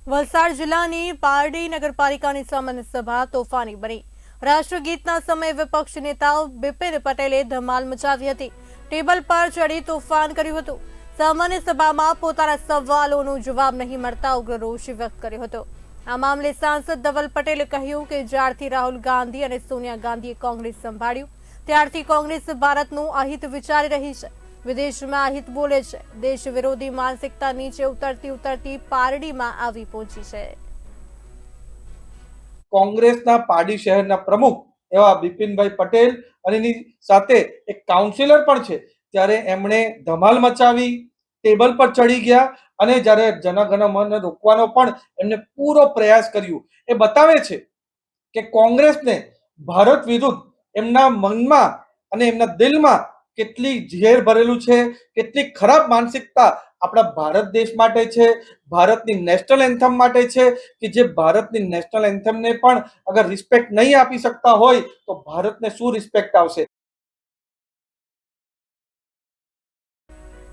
વલસાડ જિલ્લાની પારડી નગરપાલિકાની સામાન્ય સભા તોફાની બની। રાષ્ટ્રગીતના સમયે વિપક્ષ નેતાઓ બિપિન પટેલે ધમાલ મચાવી હતી। ટેબલ પર ચડી તોફાન કર્યું હતું। સામાન્ય સભામાં પોતાના સવાલોનો જવાબ નહીં મળતા ઉગ્ર રોષ વ્યક્ત કર્યો હતો। આ મામલે સાંસદ ધવલ પટેલે કહ્યું કે જ્યારથી રાહુલ ગાંધી અને સોનિયા ગાંધીએ કોંગ્રેસ સંભાળ્યું ત્યારથી કોંગ્રેસ ભારતનું અહિત વિચારી રહી છે, વિદેશમાં અહિત બોલે છે। દેશ વિરોધી માનસિકતા નીચે ઉતરતી પારડીમાં આવી પહોંચી છે। કોંગ્રેસના પારડી શહેરના પ્રમુખ એવા બિપિનભાઈ પટેલ અને એની સાથે એક કાઉન્સિલર પણ છે, ત્યારે એમણે ધમાલ મચાવી, ટેબલ પર ચડી ગયા અને જ્યારે જનગણ મન રોકવાનો પણ એમને પૂરો પ્રયાસ કર્યો। એ બતાવે છે કે કોંગ્રેસને ભારત વિરુદ્ધ એમના મનમાં અને એમના દિલમાં કેટલી ઝેર ભરેલું છે, કેટલી ખરાબ માનસિકતા આપણા ભારત દેશ માટે છે, ભારતની નેશનલ એન્થમ માટે છે કે જે ભારતની નેશનલ એન્થમને પણ અગર રિસ્પેક્ટ નહીં આપી શકતા હોય તો ભારતને શું રિસ્પેક્ટ આવશે।